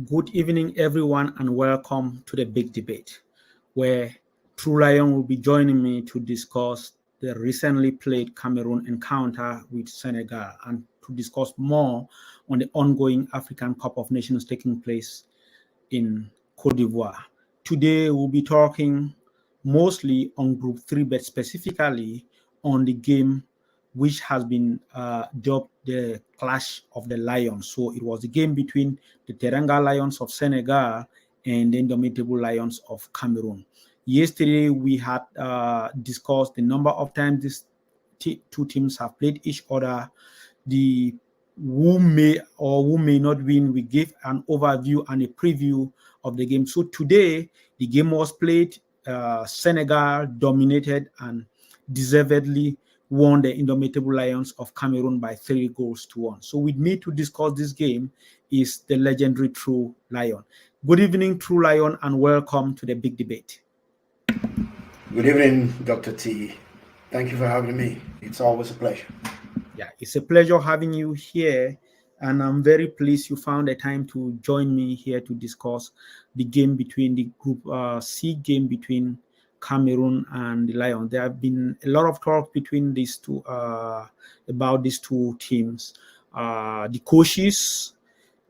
Good evening, everyone, and welcome to the big debate, where Tru3Lion will be joining me to discuss the recently played Cameroon encounter with Senegal and to discuss more on the ongoing African Cup of Nations taking place in Cote d'Ivoire. Today, we'll be talking mostly on Group 3, but specifically on the game which has been dubbed the Clash of the Lions. So it was the game between the Teranga Lions of Senegal and the Indomitable Lions of Cameroon. Yesterday, we had discussed the number of times these two teams have played each other, the who may or who may not win. We gave an overview and a preview of the game. So today, the game was played. Senegal dominated and deservedly won the Indomitable Lions of Cameroon by 3-1. So with me to discuss this game is the legendary Tru3Lion. Good evening, Tru3Lion, and welcome to the big debate. Good evening, Dr. T. Thank you for having me. It's always a pleasure. Yeah, it's a pleasure having you here, and I'm very pleased you found the time to join me here to discuss the game between the Group C game between Cameroon and the Lions. There have been a lot of talk between these two about these two teams. The coaches,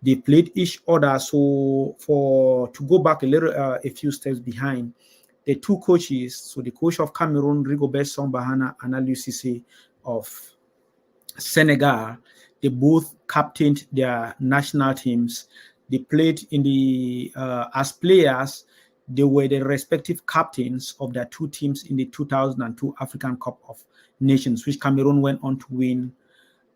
they played each other. So to go back a few steps behind, the two coaches, so the coach of Cameroon, Rigobert Song-Bahana, and Aliou Cissé of Senegal, they both captained their national teams. They played in the as players. They were the respective captains of their two teams in the 2002 African Cup of Nations, which Cameroon went on to win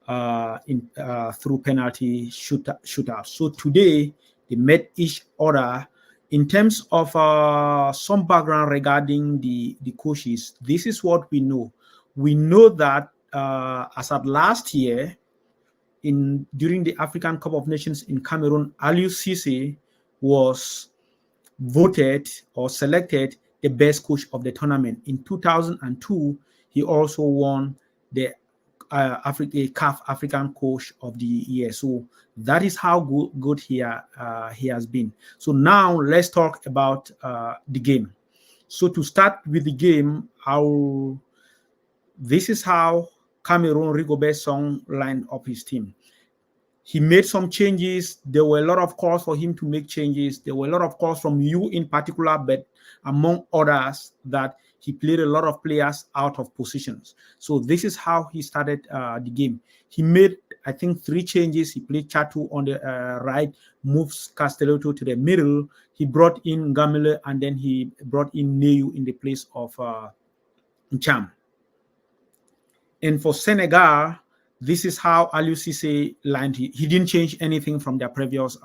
through penalty shootout. So today they met each other. In terms of some background regarding the coaches, this is what we know. We know that as of last year, during the African Cup of Nations in Cameroon, Aliou Cissé was voted or selected the best coach of the tournament. In 2002, he also won the CAF African Coach of the Year. So that is how good he has been. So now let's talk about the game. So to start with the game, this is how Cameroon Rigobert Song lined up his team. He made some changes. There were a lot of calls for him to make changes. There were a lot of calls from you in particular, but among others, that he played a lot of players out of positions. So this is how he started the game. He made, I think, 3 changes. He played Chatu on the right, moves Castellotto to the middle. He brought in Gamele, and then he brought in Neyu in the place of Ncham. And for Senegal, this is how Aliou Cissé lined. He didn't change anything from their previous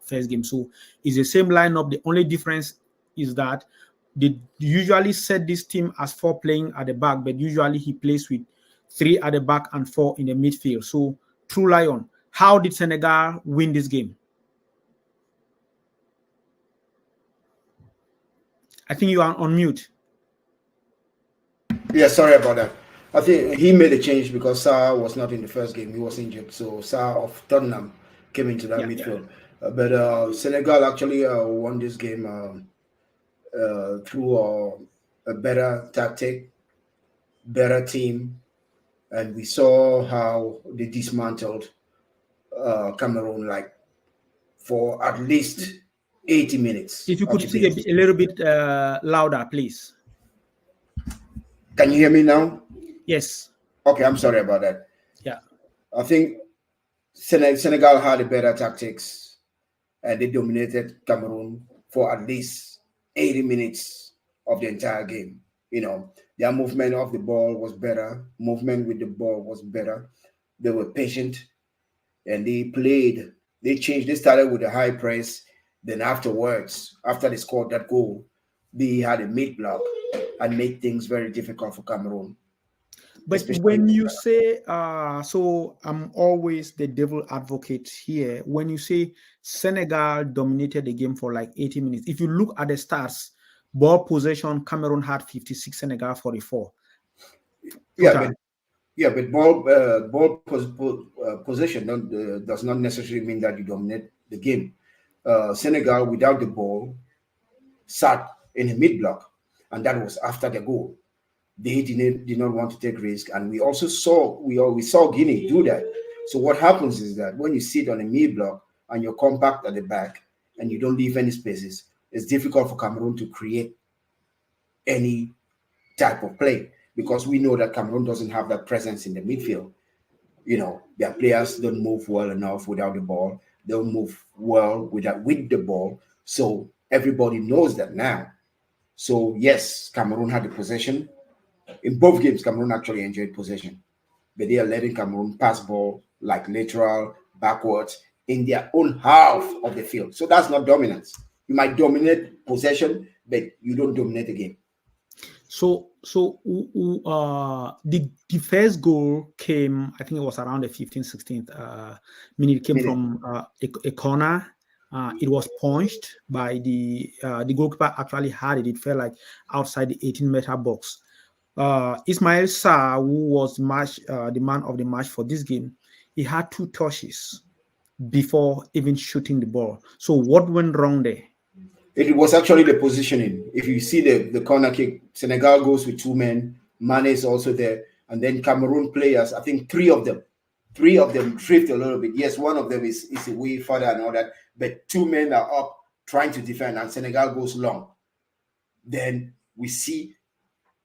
first game. So it's the same lineup. The only difference is that they usually set this team as 4 playing at the back, but usually he plays with 3 at the back and 4 in the midfield. So Tru3Lion, how did Senegal win this game? I think you are on mute. Yeah, sorry about that. I think he made a change because Sarr was not in the first game. He was injured. So Sarr of Tottenham came into that midfield. Yeah. But Senegal actually won this game through a better tactic, better team. And we saw how they dismantled Cameroon like for at least 80 minutes. If you could speak a little bit louder, please. Can you hear me now? Yes. Okay, I'm sorry about that. Yeah. I think Senegal had a better tactics and they dominated Cameroon for at least 80 minutes of the entire game. You know, their movement of the ball was better. Movement with the ball was better. They were patient and they changed. They started with a high press. Then afterwards, after they scored that goal, they had a mid block and made things very difficult for Cameroon. But when you say, so I'm always the devil advocate here. When you say Senegal dominated the game for like 80 minutes, if you look at the stats, ball possession, Cameroon had 56, Senegal 44. But ball possession does not necessarily mean that you dominate the game. Senegal, without the ball, sat in a mid block, and that was after the goal. They did not want to take risk, and we also saw we saw Guinea do that. So what happens is that when you sit on a mid block and you're compact at the back and you don't leave any spaces, it's difficult for Cameroon to create any type of play, because we know that Cameroon doesn't have that presence in the midfield. You know, their players don't move well enough without the ball. They don't move well with the ball. So everybody knows that now. So yes, Cameroon had the possession. In both games, Cameroon actually enjoyed possession, but they are letting Cameroon pass ball like lateral, backwards in their own half of the field. So that's not dominance. You might dominate possession, but you don't dominate the game. So the first goal came, I think it was around the 15th, 16th minute. It came from a corner. It was punched by the goalkeeper. Actually had it. It felt like outside the 18-meter box. Ismail Sarr, who was the man of the match for this game, he had 2 touches before even shooting the ball. So what went wrong there? It was actually the positioning. If you see the corner kick, Senegal goes with 2 men. Mane is also there. And then Cameroon players, I think 3 of them drift a little bit. Yes, one of them is away further and all that. But 2 men are up trying to defend, and Senegal goes long. Then we see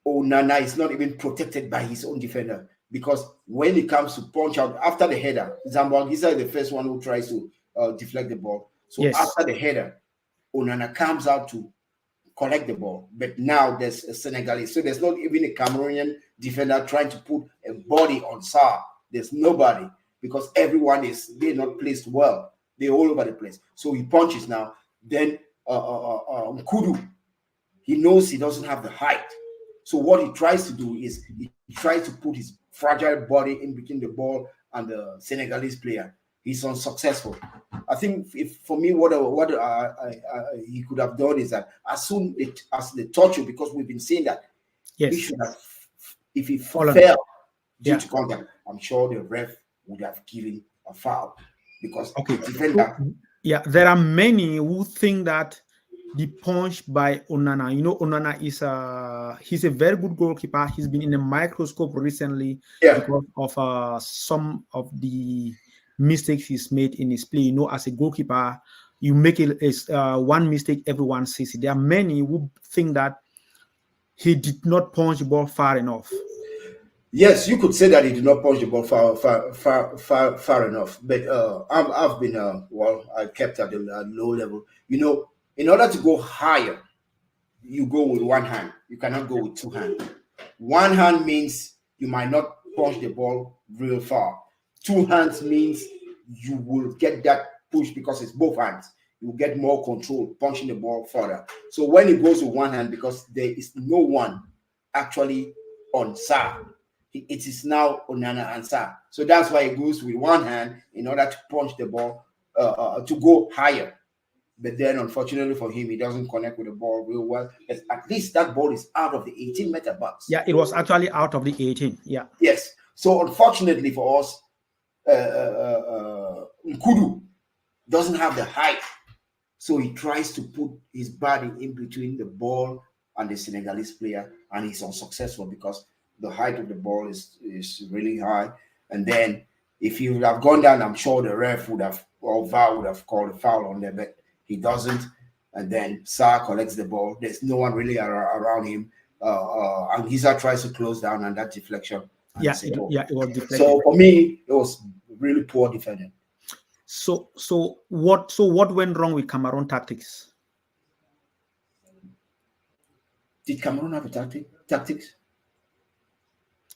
Onana is not even protected by his own defender, because when it comes to punch out after the header, Zamboanguissa is the first one who tries to deflect the ball. So yes, after the header, Onana comes out to collect the ball. But now there's a Senegalese. So there's not even a Cameroonian defender trying to put a body on Sarr. There's nobody, because they're not placed well. They're all over the place. So he punches now. Then Kudu, he knows he doesn't have the height. So what he tries to do is he tries to put his fragile body in between the ball and the Senegalese player. He's unsuccessful. I think for me, what he could have done is that as soon as they touch you, because we've been saying that, yes, he should have, if he fell due to contact, I'm sure the ref would have given a foul, because defender. Yeah, there are many who think that the punch by Onana, Onana he's a very good goalkeeper. He's been in a microscope recently because of some of the mistakes he's made in his play. As a goalkeeper, you make one mistake, everyone sees it. There are many who think that he did not punch the ball far enough. Yes, you could say that he did not punch the ball far enough. But I've been I kept at a low level. In order to go higher, you go with one hand. You cannot go with 2 hands. One hand means you might not punch the ball real far. 2 hands means you will get that push, because it's both hands. You will get more control punching the ball further. So when it goes with one hand, because there is no one actually on Sarr, it is now Onana and Sarr. So that's why it goes with one hand in order to punch the ball to go higher. But then, unfortunately for him, he doesn't connect with the ball real well. But at least that ball is out of the 18-meter box. Yeah, it was actually out of the 18. Yeah. Yes. So unfortunately for us, Nkudu doesn't have the height. So he tries to put his body in between the ball and the Senegalese player, and he's unsuccessful because the height of the ball is really high. And then if he would have gone down, I'm sure the ref would have, or VAR would have called a foul on there, but he doesn't. And then Sarr collects the ball. There's no one really around him. And Giza tries to close down on that deflection. It was deflected. So for me, it was really poor defending. So what went wrong with Cameroon tactics? Did Cameroon have a tactics?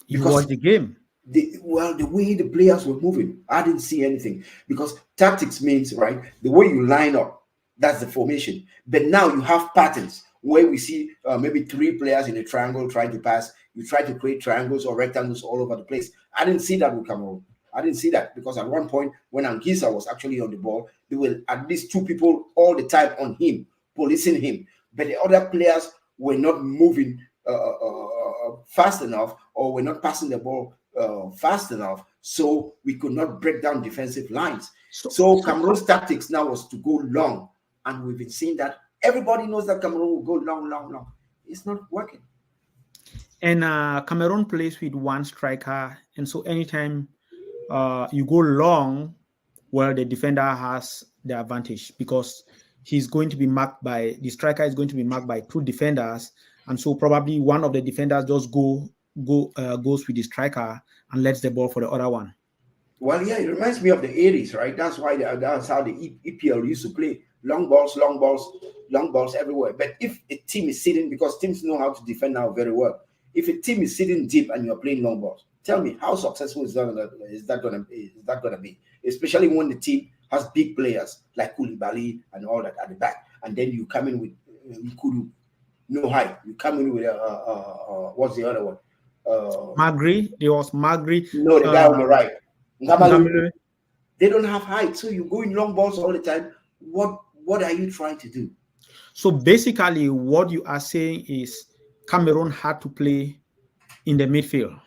You watched the game. The way the players were moving, I didn't see anything, because tactics means, right, the way you line up, that's the formation. But now you have patterns where we see maybe 3 players in a triangle trying to pass. You try to create triangles or rectangles all over the place. I didn't see that with Cameroon. I didn't see that, because at one point when Anguissa was actually on the ball, there were at least 2 people all the time on him, policing him. But the other players were not moving fast enough, or were not passing the ball fast enough So we could not break down defensive lines. So Cameroon's tactics now was to go long. And we've been seeing that everybody knows that Cameroon will go long. It's not working. And Cameroon plays with one striker. And so anytime you go long, well, the defender has the advantage because he's going to be marked by, the striker is going to be marked by two defenders. And so probably one of the defenders just goes with the striker and lets the ball for the other one. Well, yeah, it reminds me of the 80s, right? That's how the EPL used to play. Long balls everywhere. But if a team is sitting, because teams know how to defend now very well, if a team is sitting deep and you're playing long balls, tell me how successful is that gonna be? Especially when the team has big players like Koulibaly and all that at the back, and then you come in with Nkudu, no height. You come in with what's the other one? Magri. There was Magri. No, the guy on the right. They don't have height, so you go in long balls all the time. What are you trying to do? So basically, what you are saying is Cameroon had to play in the midfield,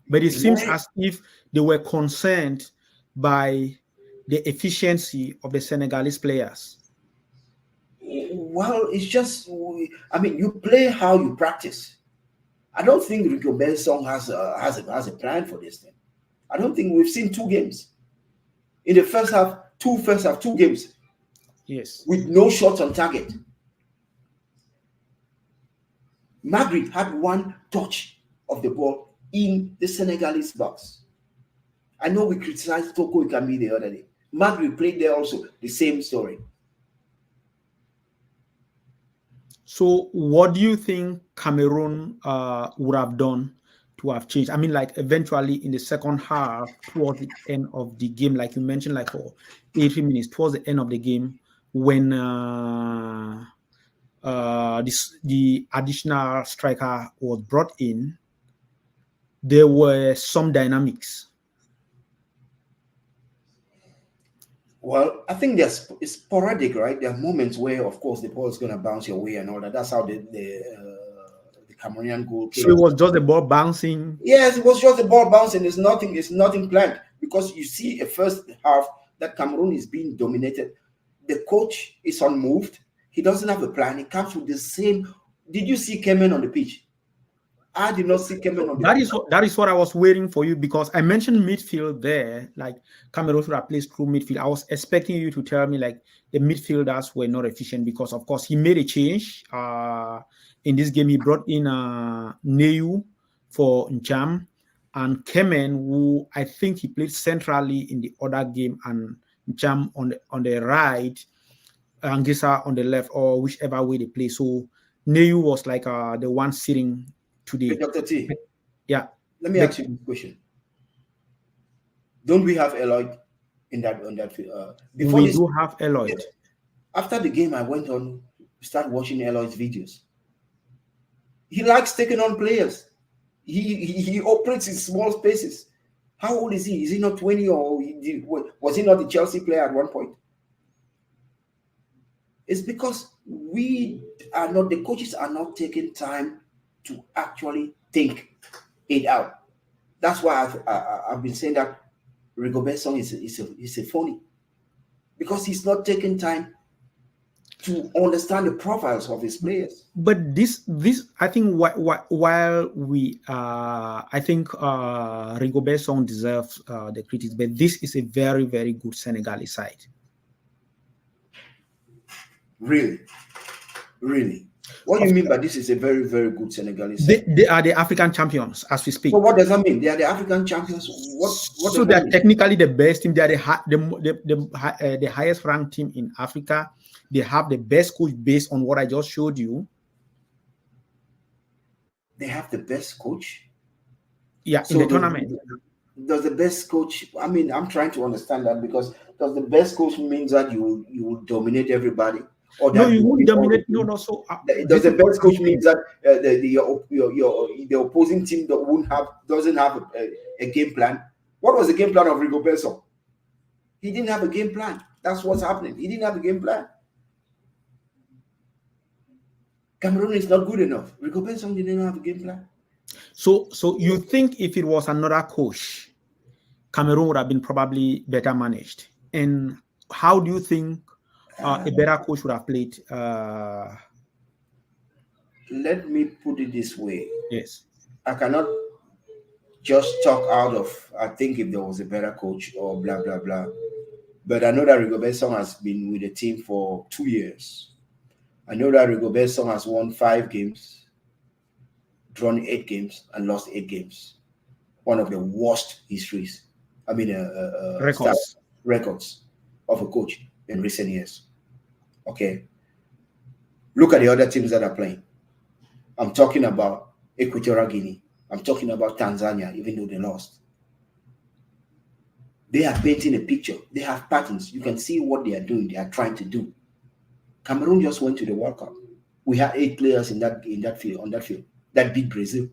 but it seems as if they were concerned by the efficiency of the Senegalese players. Well, it's just, I mean, you play how you practice. I don't think Rigobert Song has a plan for this thing. I don't think we've seen two games. In the first half, two games. Yes. With no shots on target. Magri had one touch of the ball in the Senegalese box. I know we criticized Toko Ikambi the other day. Magri played there also, the same story. So what do you think Cameroon would have done to have changed? I mean, like eventually in the second half, towards the end of the game, like you mentioned, like for 80 minutes, towards the end of the game, when the additional striker was brought in, there were some dynamics. Well, I think it's sporadic, right? There are moments where, of course, the ball is going to bounce your way and all that. That's how the Cameroonian goal came. So it was just the ball bouncing? Yes, it was just the ball bouncing. It's nothing planned, because you see a first half that Cameroon is being dominated. The coach is unmoved. He doesn't have a plan. He comes with the same. Did you see Cameroon on the pitch? I did not see Cameroon on the pitch. That is what I was waiting for you, because I mentioned midfield there, like Cameroon should have played through midfield. I was expecting you to tell me like the midfielders were not efficient, because of course he made a change. In this game, he brought in Neu for Njam and Kemen, who I think he played centrally in the other game, and Njam on the right, and Gisa on the left, or whichever way they play. So Neu was like the one sitting today. Hey, Dr. T. Yeah. Let me ask you a question. Don't we have Eloy on that field? We do have Eloy. After the game, I went on to start watching Eloy's videos. He likes taking on players. He operates in small spaces. How old is he? Is he not 20, or was he not a Chelsea player at one point? It's because the coaches are not taking time to actually think it out. That's why I've been saying that Rigobert Song is a phony, because he's not taking time to understand the profiles of his players. But this I think while we I think Rigobert Song deserves the critics, but this is a very, very good Senegalese side. Really? What do you mean by this is a very, very good Senegalese side? They are the African champions as we speak. So what does that mean? They are the African champions. What so they are technically the best team. They are the highest ranked team in Africa. They have the best coach based on what I just showed you. They have the best coach? Yeah, so in the tournament. Does the best coach, I mean, I'm trying to understand that, because does the best coach means that you will dominate everybody? Or no, you won't dominate. No. So does the best coach means that the opposing team doesn't have a game plan? What was the game plan of Rigobert Song? He didn't have a game plan. That's what's happening. He didn't have a game plan. Cameroon is not good enough. Rigobert Song didn't have a game plan. So you think if it was another coach, Cameroon would have been probably better managed. And how do you think a better coach would have played? Let me put it this way. Yes. I cannot just talk out of, I think if there was a better coach or blah, blah, blah. But I know that Rigobert Song has been with the team for 2 years. I know that Rigobert Song has won 5 games, drawn 8 games, and lost 8 games. One of the worst histories. I mean, records of a coach in recent years. Okay. Look at the other teams that are playing. I'm talking about Equatorial Guinea. I'm talking about Tanzania, even though they lost. They are painting a picture. They have patterns. You can see what they are doing. They are trying to do. Cameroon just went to the World Cup. We had 8 players on that field that beat Brazil.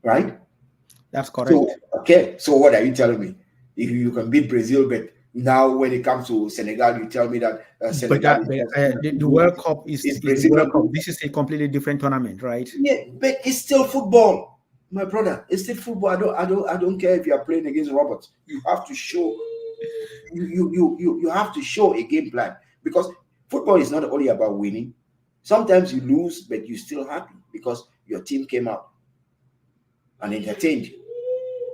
Right? That's correct. So what are you telling me? If you can beat Brazil, but now when it comes to Senegal, you tell me that Senegal. The World Cup is the World Cup. This is a completely different tournament, right? Yeah, but it's still football, my brother. It's still football. I don't care if you are playing against robots. You have to show. You have to show a game plan, because football is not only about winning. Sometimes you lose, but you're still happy because your team came out and entertained you.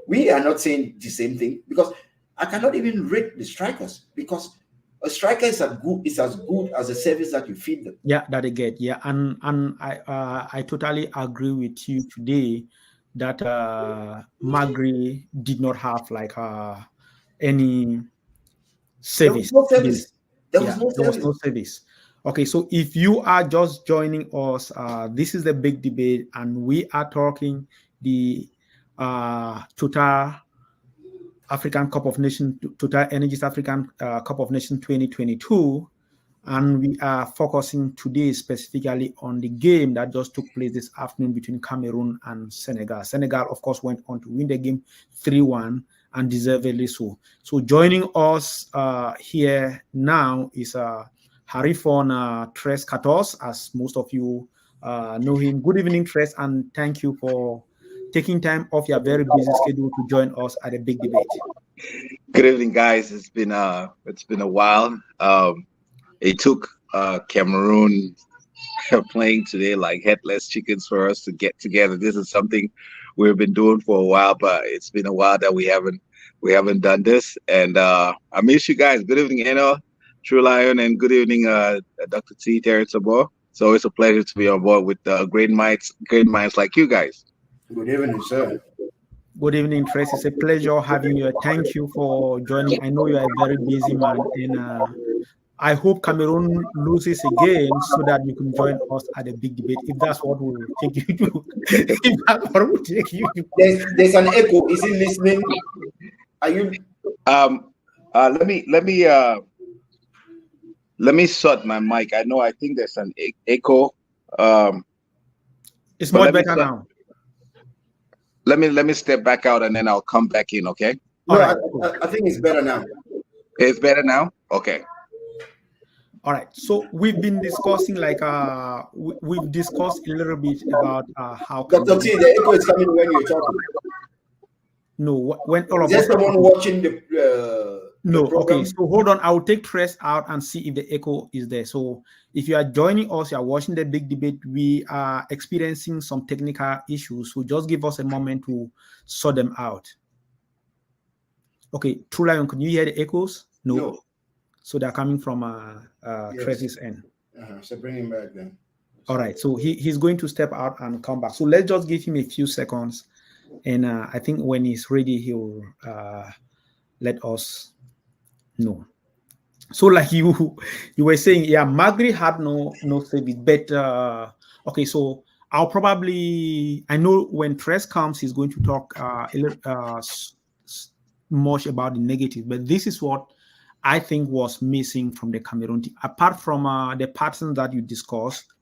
We are not saying the same thing, because I cannot even rate the strikers, because a striker is as good as the service that you feed them. Yeah, that I get. Yeah, and I totally agree with you today that Magri did not have like any service. There was no service. Okay, so if you are just joining us, this is the big debate, and we are talking the Total African Cup of Nations, Total Energies African Cup of Nations 2022, and we are focusing today specifically on the game that just took place this afternoon between Cameroon and Senegal. Senegal, of course, went on to win the game 3-1, and deservedly so. So joining us here now is Harifon Quartoze, as most of you know him. Good evening, Treize, and thank you for taking time off your very busy schedule to join us at a big debate. Good evening, guys. It's been a while. It took Cameroon playing today like headless chickens for us to get together. This is something we've been doing for a while, but it's been a while that we haven't done this. And I miss you guys. Good evening, Tru3Lion, and good evening, Dr. T. Treize. So it's a pleasure to be on board with great minds like you guys. Good evening, sir. Good evening, Treize. It's a pleasure having you. Thank you for joining. I know you are a very busy man, and I hope Cameroon loses again so that you can join us at a big debate. If that's what will take you to, if that's what will take you to. There's an echo. Is he listening? Are you? Let me sort my mic. I think there's an echo. It's much better now. Let me step back out and then I'll come back in, okay? No, right. I think it's better now. It's better now? Okay. All right. So we've been discussing we've discussed a little bit about how Dr. T, the echo is coming when you're talking. No, when all of us someone watching the no, the program? Okay, so hold on. I will take Treize out and see if the echo is there. So if you are joining us, you are watching the big debate, we are experiencing some technical issues. So just give us a moment to sort them out. Okay, Tru3Lion, can you hear the echoes? No. So they're coming from Treize's end. So bring him back then. All right, so he's going to step out and come back. So let's just give him a few seconds. And I think when he's ready, he will let us know. So like you were saying, yeah, Magri had no service, but okay, so I know when Treize comes, he's going to talk much about the negative, but this is what I think was missing from the Cameroon team. Apart from the patterns that you discussed,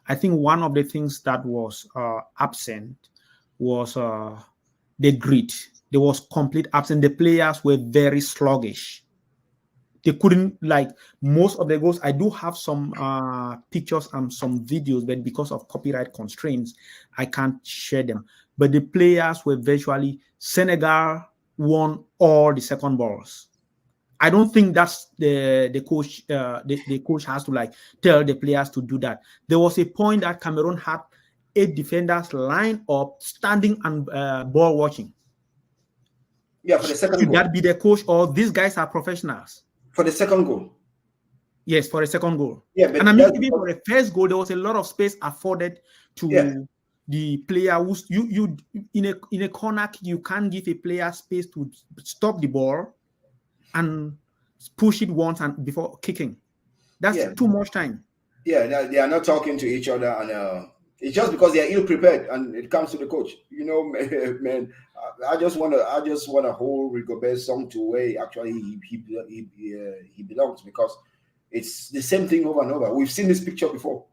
I think one of the things that was absent was the grit. There was complete absence. The players were very sluggish. They couldn't, like most of the goals. I do have some pictures and some videos, but because of copyright constraints, I can't share them. But the players were virtually, Senegal won all the second balls. I don't think that's the coach. The coach has to like tell the players to do that. There was a point that Cameroon had 8 defenders lined up, standing and ball watching. Yeah, for the second Should goal. that be the coach, or these guys are professionals? For the second goal. Yes, for the second goal. Yeah, but and I mean, even for the first goal, there was a lot of space afforded to the player who's you in a corner kick. You can't give a player space to stop the ball and push it once and before kicking. That's too much time. Yeah, they are not talking to each other, and it's just because they are ill prepared, and it comes to the coach. You know, man, I just want to hold Rigobert's song to where actually he belongs, because it's the same thing over and over. We've seen this picture before.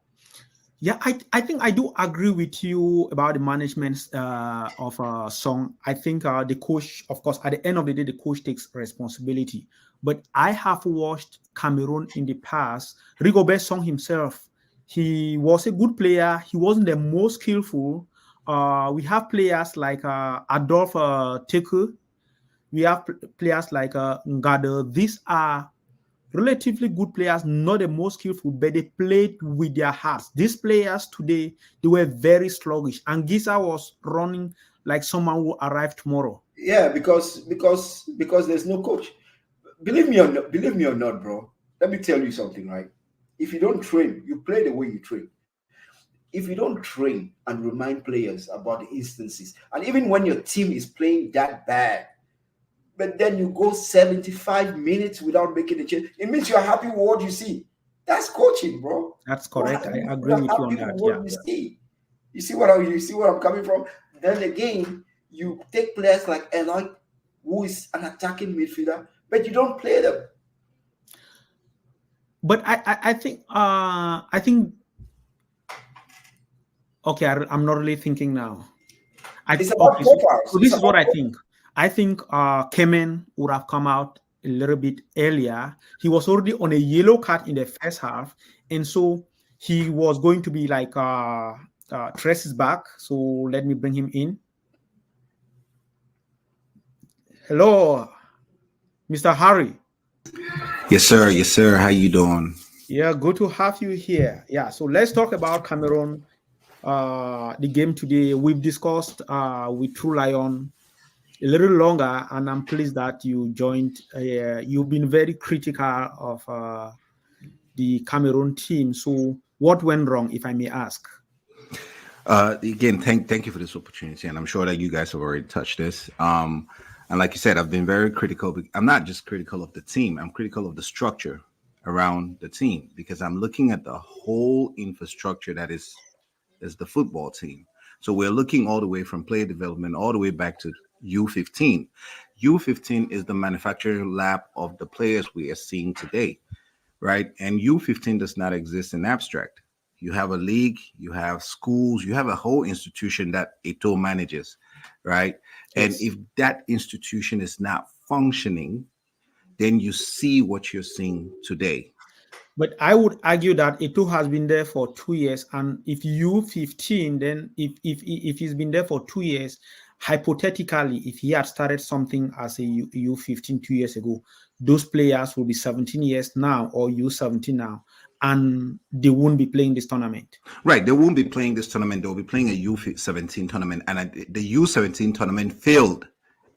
Yeah, I think I do agree with you about the management of a song. I think the coach, of course, at the end of the day, the coach takes responsibility. But I have watched Cameroon in the past. Rigobert Song himself, he was a good player. He wasn't the most skillful. We have players like Adolphe Teku. We have players like Ngado. These are relatively good players, not the most skillful, but they played with their hearts. These players today, they were very sluggish, and Giza was running like someone who arrived tomorrow. Yeah, because there's no coach. Believe me or not, bro. Let me tell you something, right? If you don't train, you play the way you train. If you don't train and remind players about the instances, and even when your team is playing that bad, but then you go 75 minutes without making a change, it means you're happy with what you see. That's coaching, bro. That's correct. I agree with you on that. Yeah. You see where I'm coming from? Then again, you take players like Eloy, who is an attacking midfielder, but you don't play them. But I think okay, I'm not really thinking now. So this is what I think. I think Kemen would have come out a little bit earlier. He was already on a yellow card in the first half, and so he was going to be like Treize is back. So let me bring him in. Hello, Mr. Harry. Yes, sir. Yes, sir. How you doing? Yeah, good to have you here. Yeah, so let's talk about Cameroon. The game today, we've discussed with Tru3Lion a little longer, and I'm pleased that you joined. You've been very critical of the Cameroon team. So what went wrong, if I may ask? Again, thank you for this opportunity, and I'm sure that you guys have already touched this. And like you said, I've been very critical. I'm not just critical of the team. I'm critical of the structure around the team, because I'm looking at the whole infrastructure that is the football team. So we're looking all the way from player development all the way back to U15. U15 is the manufacturing lab of the players we are seeing today, right? And U15 does not exist in abstract. You have a league, you have schools, you have a whole institution that Eto'o manages, right? Yes. And if that institution is not functioning, then you see what you're seeing today. But I would argue that Eto'o has been there for 2 years, and if U15, then if he's been there for 2 years, hypothetically, if he had started something as a U15 2 years ago, those players will be 17 years now or U17 now, and they won't be playing this tournament. Right, they won't be playing this tournament. They'll be playing a U17 tournament, and the U17 tournament failed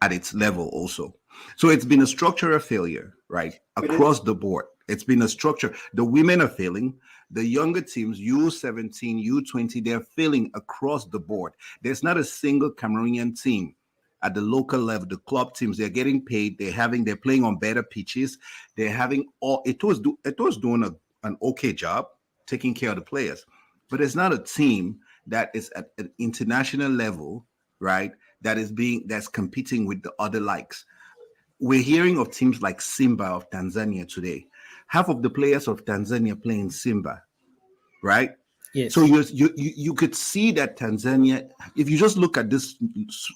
at its level also. So it's been a structural failure, right, across the board. It's been a structure. The women are failing. The younger teams, U17, U20, they're failing across the board. There's not a single Cameroonian team at the local level. The club teams, they're getting paid. They're playing on better pitches. They're having all. Eto'o's doing an okay job taking care of the players, but it's not a team that is at an international level, right? That's competing with the other likes. We're hearing of teams like Simba of Tanzania today. Half of the players of Tanzania playing Simba, right? Yes. So you could see that Tanzania, if you just look at these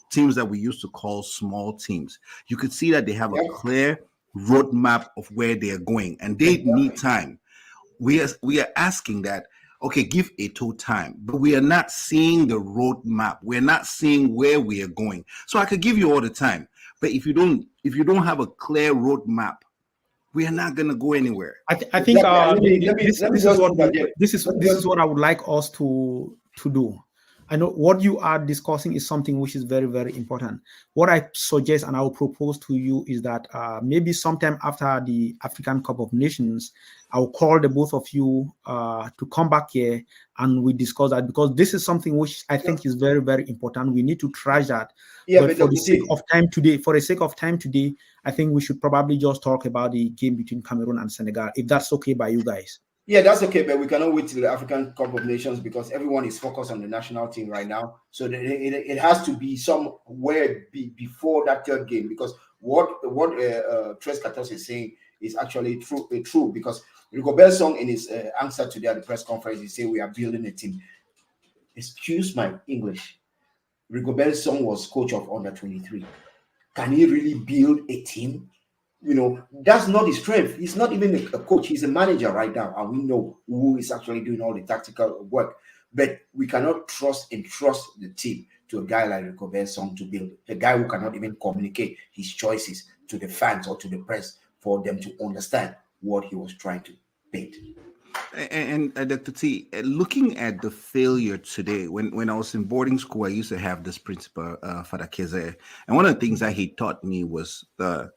teams that we used to call small teams, you could see that they have a clear roadmap of where they are going, and they need time. We are asking that, okay, give Eto'o time, but we are not seeing the roadmap. We're not seeing where we are going. So I could give you all the time, But if you don't have a clear roadmap, we are not going to go anywhere. I think this is what I would like us to do. I know what you are discussing is something which is very, very important. What I suggest and I will propose to you is that maybe sometime after the African Cup of Nations, I'll call the both of you to come back here and we discuss that, because this is something which I think is very, very important. We need to trash that. Yeah, but for the sake of time today, I think we should probably just talk about the game between Cameroon and Senegal, if that's okay by you guys. Yeah, that's okay, but we cannot wait till the African Cup of Nations because everyone is focused on the national team right now. So it has to be somewhere before that third game, because what Quartoze is saying is actually true because Rigobert's song in his answer today at the press conference, he said we are building a team. Excuse my English. Rigobert's song was coach of under 23. Can he really build a team? You know, that's not his strength. He's not even a coach. He's a manager right now. And we know who is actually doing all the tactical work. But we cannot trust the team to a guy like Rigobert's song to build. A guy who cannot even communicate his choices to the fans or to the press for them to understand what he was trying to build. And Dr. T, looking at the failure today, when I was in boarding school, I used to have this principal, Father Keze, and one of the things that he taught me was the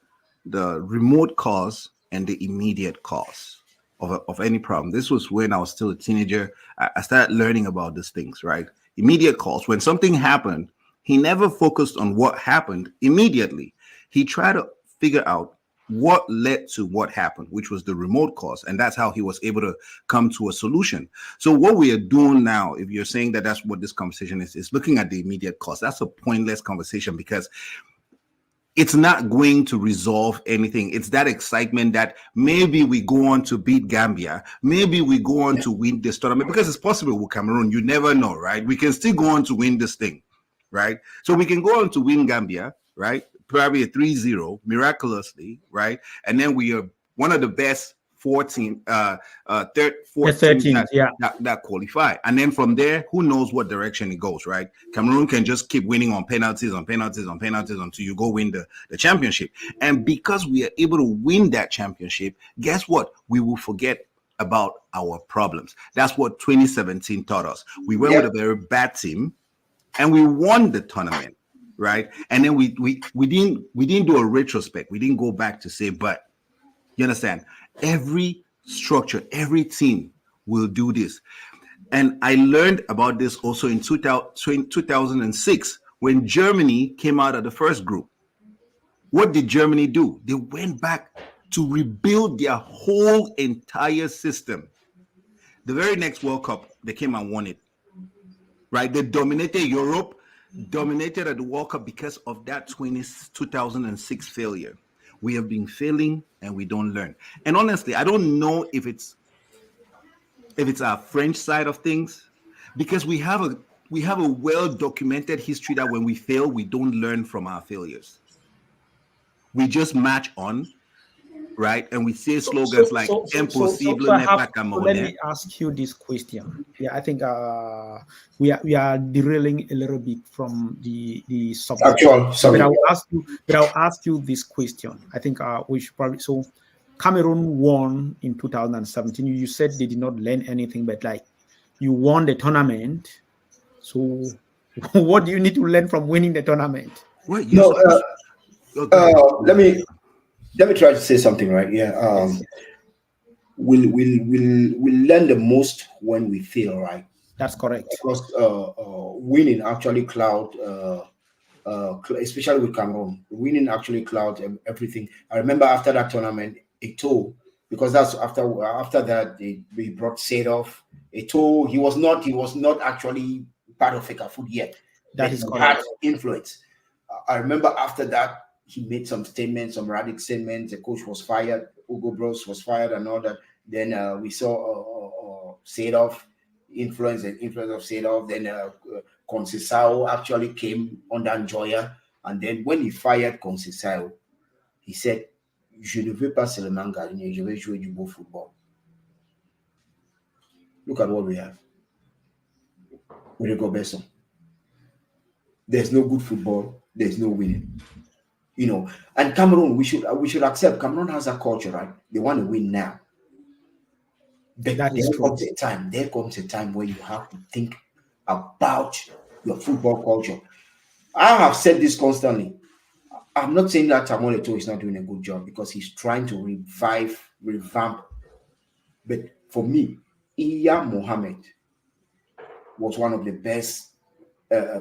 remote cause and the immediate cause of any problem. This was when I was still a teenager. I started learning about these things, right? Immediate cause. When something happened, he never focused on what happened immediately. He tried to figure out what led to what happened, which was the remote cause. And that's how he was able to come to a solution. So what we are doing now, if you're saying that that's what this conversation is looking at the immediate cause. That's a pointless conversation because it's not going to resolve anything. It's that excitement that maybe we go on to beat Gambia. Maybe we go on to win this tournament, because it's possible with Cameroon. You never know, right? We can still go on to win this thing, right? So we can go on to win Gambia, right? Probably a 3-0 miraculously, right? And then we are one of the best 14 that qualify. And then from there, who knows what direction it goes, right? Cameroon can just keep winning on penalties until you go win the championship. And because we are able to win that championship, guess what? We will forget about our problems. That's what 2017 taught us. We went with a very bad team and we won the tournament. Right. And then we didn't do a retrospect. We didn't go back to say, but you understand, every structure, every team will do this. And I learned about this also in 2006 when Germany came out of the first group. What did Germany do? They went back to rebuild their whole entire system. The very next World Cup, they came and won it. Right. They dominated Europe. Dominated at the World Cup because of that 2006 failure. We have been failing and we don't learn. And honestly, I don't know if it's our French side of things, because we have a well-documented history that when we fail, we don't learn from our failures. We just march on, right? And we say slogans like "Impossible n'est pas Camerounais." Let me ask you this question. Yeah, I think we are derailing a little bit from the subject. But I'll ask you this question. I think we should probably. So Cameroon won in 2017. You said they did not learn anything, but like you won the tournament. So what do you need to learn from winning the tournament? Well, let me try to say something, right? Yeah. We'll learn the most when we fail, right? That's correct. Because winning actually cloud, especially with Cameroon, winning actually clouds everything. I remember after that tournament, Eto'o, because that's after that we brought Senegal. Eto'o, he was not actually part of Fekafood yet. That is correct. Had influence. I remember after that, he made some statements, some radical statements. The coach was fired. Hugo Bros was fired and all that. Then we saw Senegal, influence of Senegal. Then Conceição actually came under Njoya. And then when he fired Conceição, he said, "Je ne veux pas seulement gagner, je veux jouer du beau football." Look at what we have. With Rigobertson. There's no good football. There's no winning. you know. And Cameroon, we should accept Cameroon has a culture, right? They want to win now. But That is true. There comes a time where you have to think about your football culture. I have said this constantly. I'm not saying that Samuel Eto'o is not doing a good job, because he's trying to revamp. But for me, Iya Mohammed was one of the best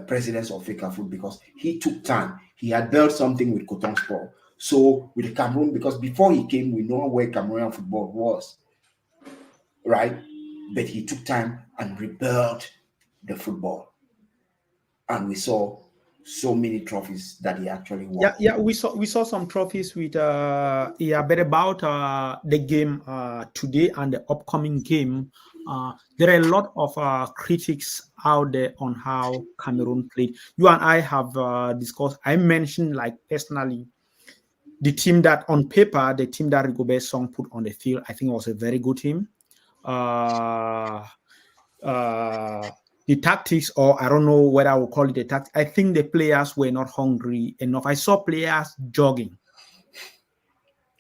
presidents of FECAFOOT, because he took time. He had built something with Coton Sport. So with the Cameroon, because before he came, we know where Cameroonian football was, right? But he took time and rebuilt the football. And we saw so many trophies that he actually won. Yeah, we saw some trophies with but about the game today and the upcoming game. There are a lot of critics out there on how Cameroon played. You and I have discussed. I mentioned, like, personally, the team that on paper, the team that Rigobert Song put on the field, I think was a very good team. The tactics, or I don't know whether I will call it a tactic, I think the players were not hungry enough. I saw players jogging.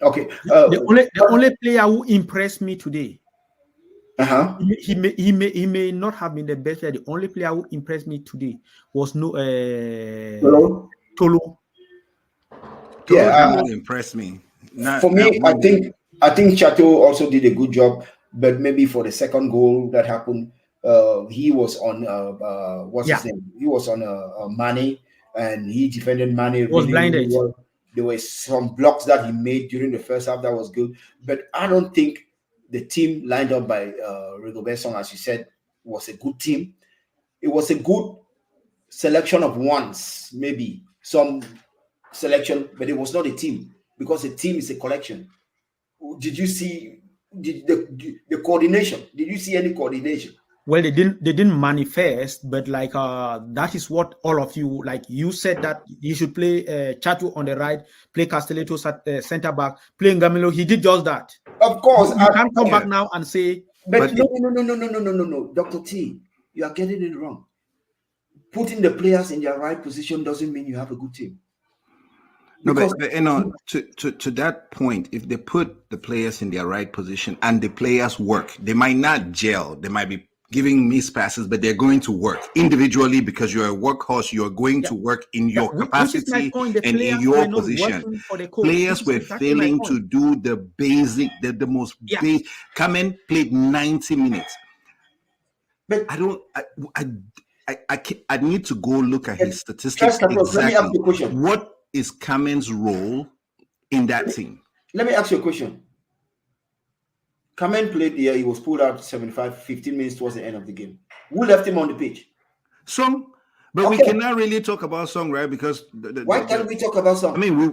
Okay. The only player who impressed me today, he may not have been the best player. The only player who impressed me today was Tolu. Tolu didn't impress me. For me, I think Chateau also did a good job, but maybe for the second goal that happened, he was on his name? He was on Mane, and he defended Mane. Was blinded. Really well. There were some blocks that he made during the first half that was good, but I don't think the team lined up by Rigobert Song, as you said, was a good team. It was a good selection of ones, maybe some selection, but it was not a team, because a team is a collection. Did you see the coordination? Did you see any coordination? Well, they didn't manifest, but like that is what all of you, like, you said that you should play Chatu on the right, play Castellanos at center back, play Ngamilo. He did just that. Of course, you can't come back now and say. But no, Dr. T, you are getting it wrong. Putting the players in their right position doesn't mean you have a good team. No, but you know, to that point, if they put the players in their right position and the players work, they might not gel. They might be giving missed passes, but they're going to work individually, because you're a workahorse. You're going to work in your capacity and in your position. Players were failing to do the basic, the most basic. Kamen played 90 minutes. But I need to go look at his statistics. Let me ask you a question. What is Kamen's role in that team? Let me ask you a question. Kamen played here. He was pulled out 15 minutes towards the end of the game. Who left him on the pitch? Song. But we cannot really talk about Song, right? Because why can't we talk about Song? I mean,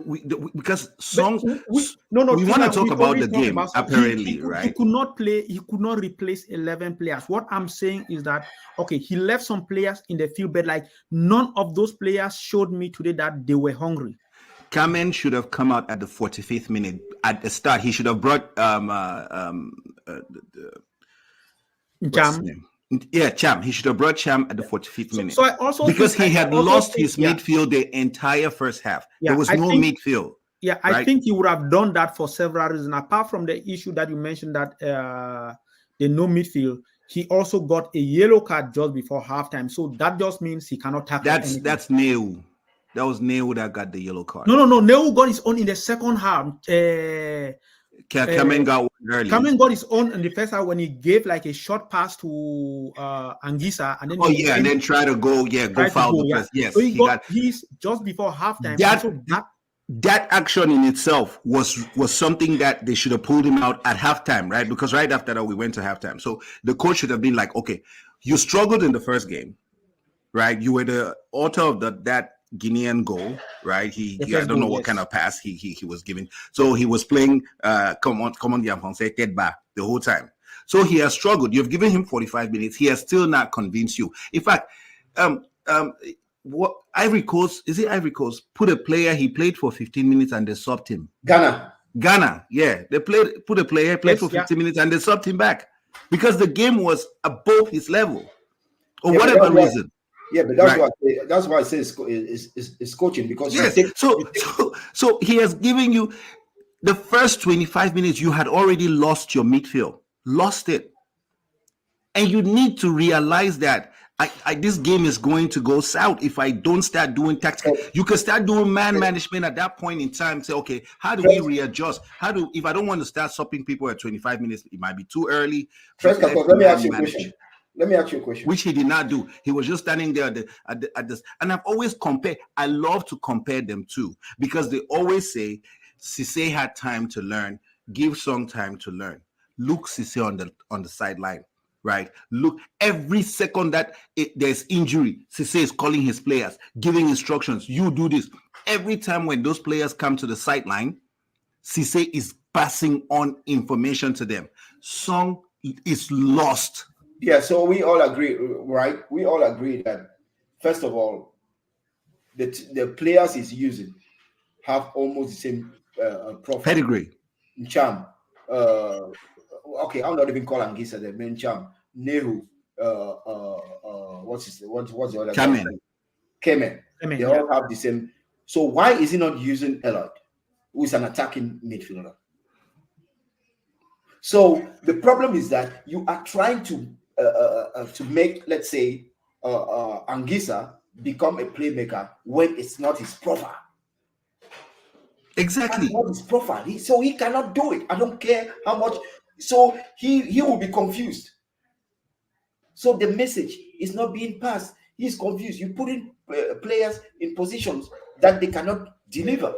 because Song. We want to talk about the game, apparently, right? He could not play. He could not replace 11 players. What I'm saying is that, okay, he left some players in the field, but like none of those players showed me today that they were hungry. Kamen should have come out at the 45th minute at the start. He should have brought Cham. Cham. He should have brought Cham at the 45th minute. So I also, because he had lost his midfield the entire first half. There was no midfield. Yeah, I think he would have done that for several reasons. Apart from the issue that you mentioned, that the no midfield, he also got a yellow card just before halftime. So that just means he cannot tackle anything. That's Neu. That was Neu that got the yellow card. No. Neu got his own in the second half. Kamen got one early. Kamen got his own in the first half when he gave like a short pass to Anguissa, and then and then try to go foul the press. Yes, so he's just before halftime. That action in itself was something that they should have pulled him out at halftime, right? Because right after that we went to halftime. So the coach should have been like, okay, you struggled in the first game, right? You were the author of that Guinean goal, right? I don't know what kind of pass he was giving. So he was playing come on the Francais Tedba the whole time. So he has struggled. You've given him 45 minutes. He has still not convinced you. In fact, what Ivory Coast, is it Ivory Coast, put a player, he played for 15 minutes and they subbed him. Ghana, yeah. They put a player, played for 15 minutes and they subbed him back because the game was above his level or whatever reason. Yeah, but that's why I say it's coaching, because yes. So he has given you the first 25 minutes. You had already lost your midfield, lost it, and you need to realize that this game is going to go south if I don't start doing tactical. You can start doing man management at that point in time. Say, okay, how do we readjust? If I don't want to start stopping people at 25 minutes, it might be too early. Let me ask you a question. Let me ask you a question. Which he did not do. He was just standing there at this. And I've always compared. I love to compare them too, because they always say Cisse had time to learn. Give Song time to learn. Look Cisse on the sideline. Right. Look, every second that there's injury, Cisse is calling his players, giving instructions. You do this. Every time when those players come to the sideline, Cisse is passing on information to them. Song is lost. Yeah, so we all agree, right? We all agree that, first of all, the players he's using have almost the same profile. Pedigree. Cham. Okay, I'm not even calling Angisa the main Cham. Nehu. What's the other guy? Kemen. They all have the same. So why is he not using Elliot, who is an attacking midfielder? So the problem is that you are trying to make, let's say, Angisa become a playmaker when it's not his profile. Exactly. That's not his profile. So he cannot do it. I don't care how much. So he will be confused. So the message is not being passed. He's confused. You put in players in positions that they cannot deliver.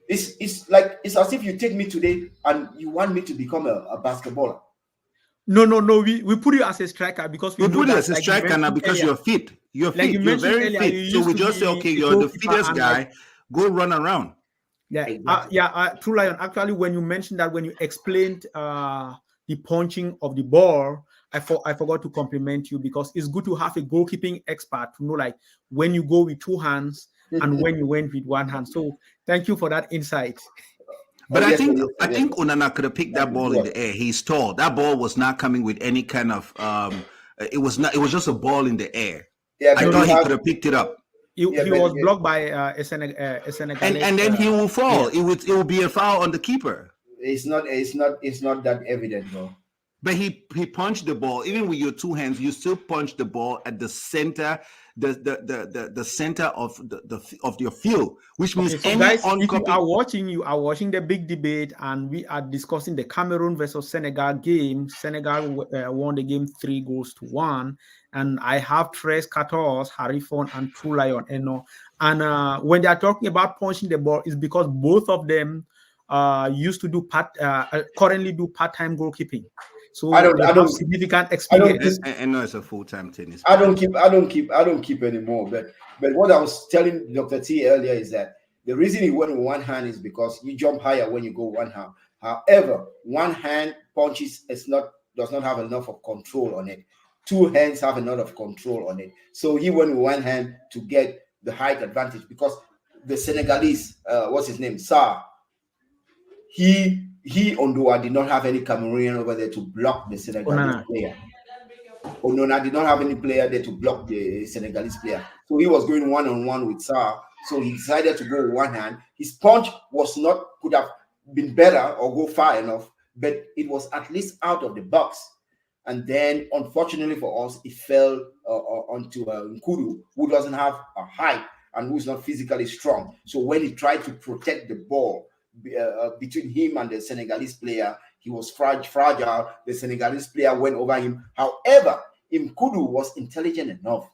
It's as if you take me today and you want me to become a basketballer. No. We put you as a striker because we put you as a striker now because you're fit. You're fit. You're very fit. So we just say, okay, you're the fittest guy. Go run around. Yeah, exactly. Tru3Lion. Actually, when you mentioned that, when you explained the punching of the ball, I forgot to compliment you, because it's good to have a goalkeeping expert to know, like, when you go with two hands and when you went with one hand. So thank you for that insight. But I think Onana could have picked that ball in the air. He's tall. That ball was not coming with any kind of it was just a ball in the air. Yeah, I thought he could have picked it up. He was blocked by a Senegalese. And then he will fall. Yeah. It will be a foul on the keeper. It's not that evident, though. But he punched the ball. Even with your two hands, you still punch the ball at the center, the center of your field, which means so guys, if you are watching the big debate, and we are discussing the Cameroon versus Senegal game. Senegal won the game 3-1, and I have Treize, Quartoze, Harifon, and Tru3Lion. And when they are talking about punching the ball, is because both of them used to do currently do part-time goalkeeping. So I don't significant experience. I know it's a full-time tennis. I don't keep anymore. But what I was telling Dr. T earlier is that the reason he went with one hand is because you jump higher when you go one hand. However, one hand punches does not have enough of control on it. Two hands have enough of control on it. So he went with one hand to get the height advantage, because the Senegalese, what's his name, Sarr, he Ondoa did not have any Cameroonian over there to block the Senegalese player. Onana did not have any player there to block the Senegalese player. So he was going one-on-one with Sarr. So he decided to go with one hand. His punch could have been better or go far enough, but it was at least out of the box. And then, unfortunately for us, it fell onto Nkudu, who doesn't have a height and who's not physically strong. So when he tried to protect the ball between him and the Senegalese player, he was fragile. The Senegalese player went over him. However, Nkudu was intelligent enough.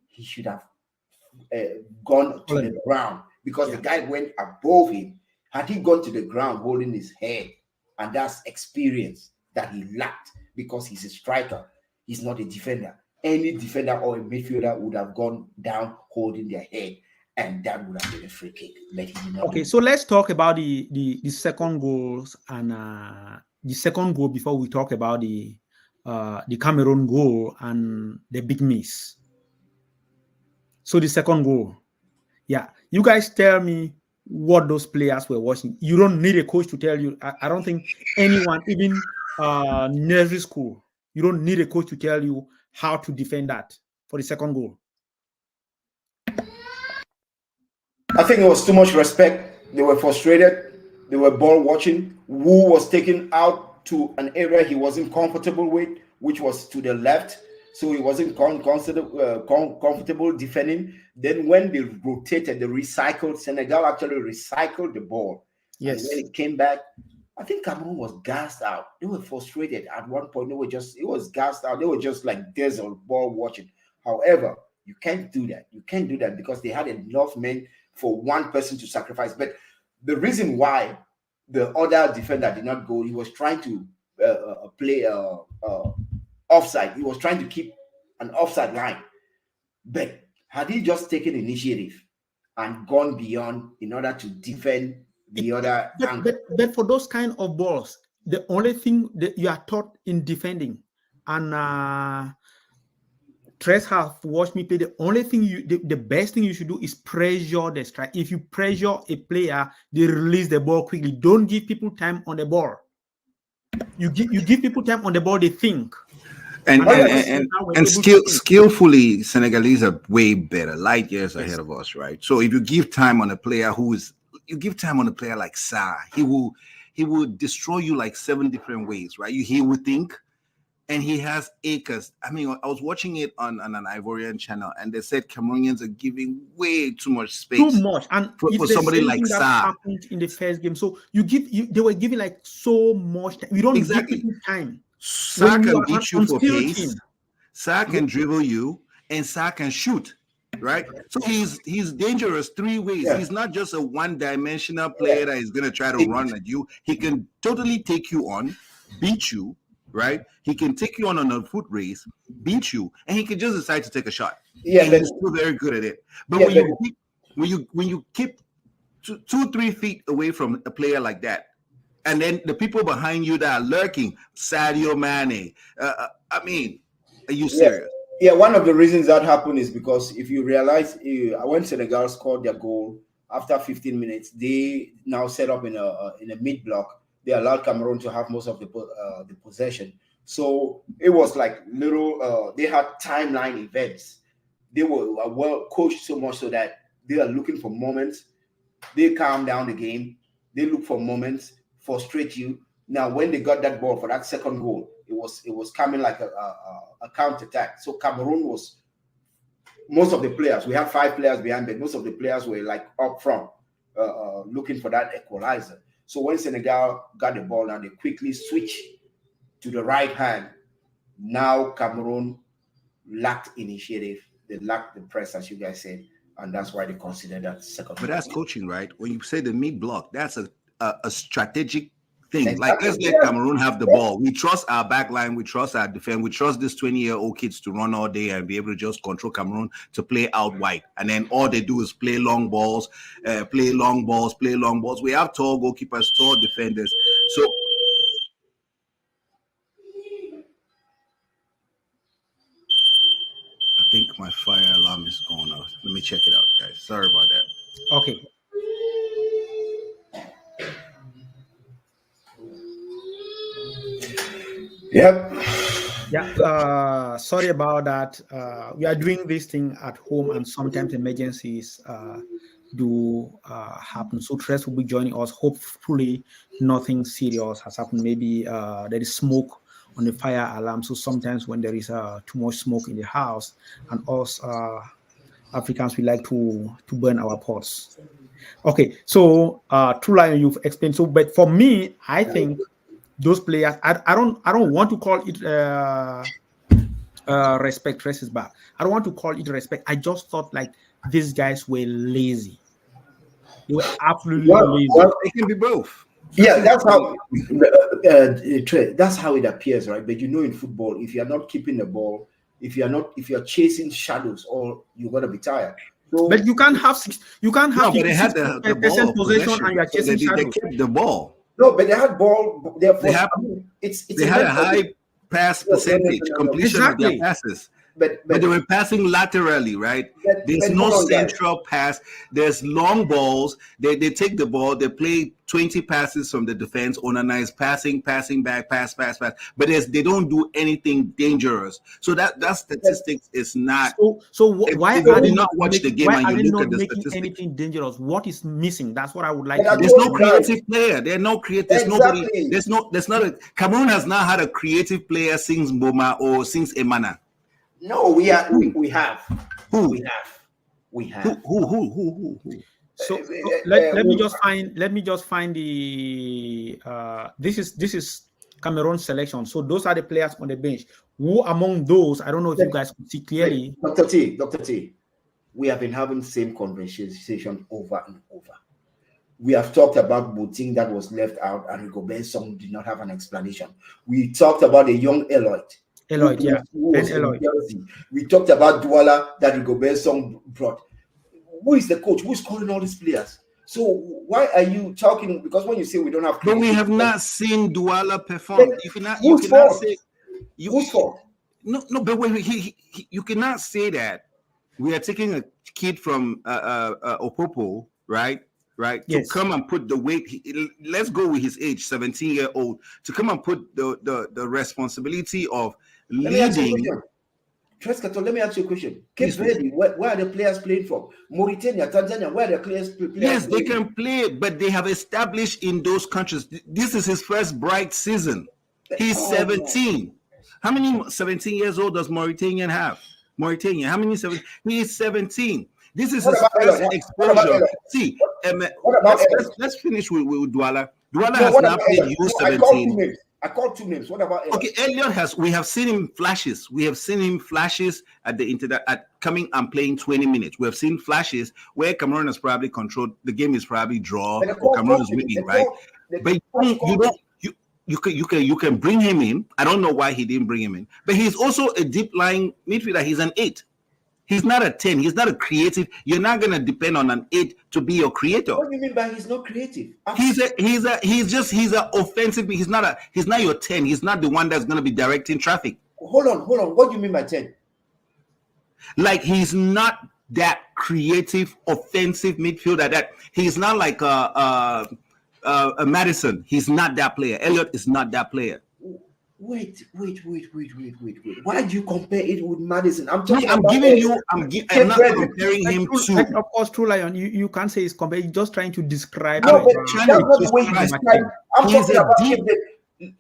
He should have gone to the ground, because the guy went above him. Had he gone to the ground holding his head, and that's experience that he lacked, because he's a striker, he's not a defender. Any defender or a midfielder would have gone down holding their head, and that would have been a free kick. Okay, so let's talk about the second goals, and the second goal before we talk about the Cameroon goal and the big miss. So the second goal, you guys tell me what those players were watching. You don't need a coach to tell you. I don't think anyone, even nursery school, you don't need a coach to tell you how to defend that for the second goal. I think it was too much respect. They were frustrated. They were ball watching. Wu was taken out to an area he wasn't comfortable with, which was to the left. So he wasn't comfortable defending. Then when they rotated, they recycled. Senegal actually recycled the ball. Yes. And when it came back, I think Cameroon was gassed out. They were frustrated at one point. It was gassed out. They were just like desert ball watching. However, you can't do that. You can't do that because they had enough men for one person to sacrifice. But the reason why the other defender did not go, he was trying to play offside. He was trying to keep an offside line. But had he just taken initiative and gone beyond in order to defend the other angle? But for those kind of balls, the only thing that you are taught in defending, and Treize have watched me play, the only thing the best thing you should do is pressure the strike. If you pressure a player, they release the ball quickly. Don't give people time on the ball. You give people time on the ball, they think. And skillfully, Senegalese are way better, light years ahead of us, right? So if you give time on a player like Sa, he will destroy you like 7 different ways, right? He will think, and he has acres. I mean, I was watching it on an Ivorian channel, and they said Cameroonians are giving way too much space. Too much, and for somebody like that Sa. happened in the first game. So they were giving like so much time. You don't give people time. Sa can beat you for pace. Sa can dribble you, and Sa can shoot. Right, so he's dangerous 3 ways. Yeah. He's not just a one-dimensional player that is going to try to run at you. He can totally take you on, beat you. Right, he can take you on a foot race, beat you, and he can just decide to take a shot. Yeah, and he's still very good at it. But when you keep 2-3 feet away from a player like that, and then the people behind you that are lurking, Sadio Mane. I mean, are you serious? Yeah, one of the reasons that happened is because if you realize, when Senegal scored their goal after 15 minutes, they now set up in a mid block. They allowed Cameroon to have most of the possession. So it was like little. They had timeline events. They were well coached so much so that they are looking for moments. They calm down the game. They look for moments, frustrate you. Now, when they got that ball for that second goal, it was coming like a counter attack. So Cameroon was, most of the players, we had 5 players behind, but most of the players were like up front, looking for that equalizer. So when Senegal got the ball, now they quickly switch to the right hand. Now Cameroon lacked initiative. They lacked the press, as you guys said, and that's why they consider that second. But that's coaching, right? When you say the mid block, that's a strategic thing. Exactly. Like, let's let Cameroon have the ball. We trust our back line. We trust our defense. We trust these 20-year-old kids to run all day and be able to just control Cameroon to play out wide. And then all they do is play long balls, play long balls. We have tall goalkeepers, tall defenders. So I think my fire alarm is going off. Let me check it out, guys. Sorry about that. Okay. Yep. Yeah. Sorry about that. We are doing this thing at home, and sometimes emergencies do happen. So Treize will be joining us. Hopefully, nothing serious has happened. Maybe there is smoke on the fire alarm. So sometimes when there is too much smoke in the house, and us Africans, we like to burn our pots. Okay. So Tru3Lion, you've explained. So, but for me, I think those players, I don't want to call it respect. Treize is back. I don't want to call it respect. I just thought like these guys were lazy. They were absolutely lazy. Well, it can be both. Yeah, that's how it appears, right? But you know, in football, if you are not keeping the ball, if you're chasing shadows, or you're gonna be tired. So, but you can't have but they had the ball possession and you're chasing shadows. They kept the ball. No, but they had ball. They had a high pass percentage, completion of their passes. But they were passing laterally, right? There's no central pass. There's long balls. They take the ball. They play 20 passes from the defense. Onana is passing back, pass. But they don't do anything dangerous. So that statistics is not. So why are they not watch the game and you look at the making statistics? Anything dangerous? What is missing? That's what I would like. There's no creative player. There's no creative. There's nobody. There's not a. Cameroon has not had a creative player since Boma or since Emana. No, we have. Who? We have. Who? So let me just find the this is Cameroon selection. So those are the players on the bench. Who among those? I don't know if you guys could see clearly. Dr. T, we have been having the same conversation over and over. We have talked about Bouting that was left out, and Rigobert Song did not have an explanation. We talked about a young Eloyd, yeah. We talked about Douala that Rigobert Song brought. Who is the coach? Who's calling all these players? So why are you talking? Because when you say we don't have, but we have not seen Douala perform. You cannot say. Who's fault? No. But when you cannot say that we are taking a kid from Opopo, right? Yes. To come and put the weight. Let's go with his age, 17-year-old, to come and put the responsibility of leading. Treize, let me ask you a question. Cape Verde, where are the players playing from? Mauritania, Tanzania, where are the players playing? Yes, they can play, but they have established in those countries. This is his first bright season. He's 17. How many 17 years old does Mauritanian have? How many 17? He is 17. This is his first exposure. See, let's finish with Douala. Douala has not played U17. I called two names. What about Elliot? Okay, Elliot we have seen him flashes. We have seen him flashes at the at coming and playing 20 minutes. We have seen flashes where Cameroon has probably controlled the game, is probably draw or Cameroon is winning, right? But you can bring him in. I don't know why he didn't bring him in, but he's also a deep lying midfielder. He's an 8. He's not a 10. He's not a creative. You're not gonna depend on an 8 to be your creator. What do you mean by he's not creative? He's an offensive. He's not your 10. He's not the one that's gonna be directing traffic. Hold on. What do you mean by 10? Like, he's not that creative offensive midfielder. That he's not like a Madison. He's not that player. Elliot is not that player. Wait. Why do you compare it with Madison? I'm not comparing him to. Of course, Tru3Lion, you can't say he's comparing. You're just trying to describe. No, but that's not the way you describe. I'm talking about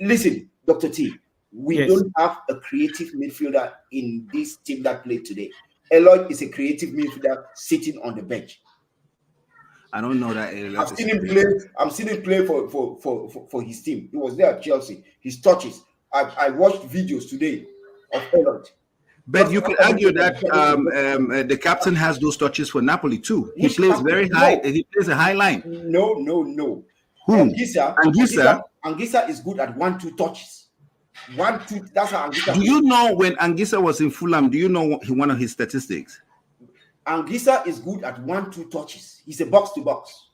listen, Dr. T, we don't have a creative midfielder in this team that played today. Eloy is a creative midfielder sitting on the bench. I don't know that. I've seen him play for his team. He was there at Chelsea. His touches. I watched videos today of Elliot. But you could argue that the captain has those touches for Napoli too. He plays very high. No. He plays a high line. No. Who? Anguissa is good at 1-2 touches. 1-2. That's how Anguissa. Do you know when Anguissa was in Fulham? Do you know one of his statistics? Anguissa is good at 1-2 touches. He's a box to box.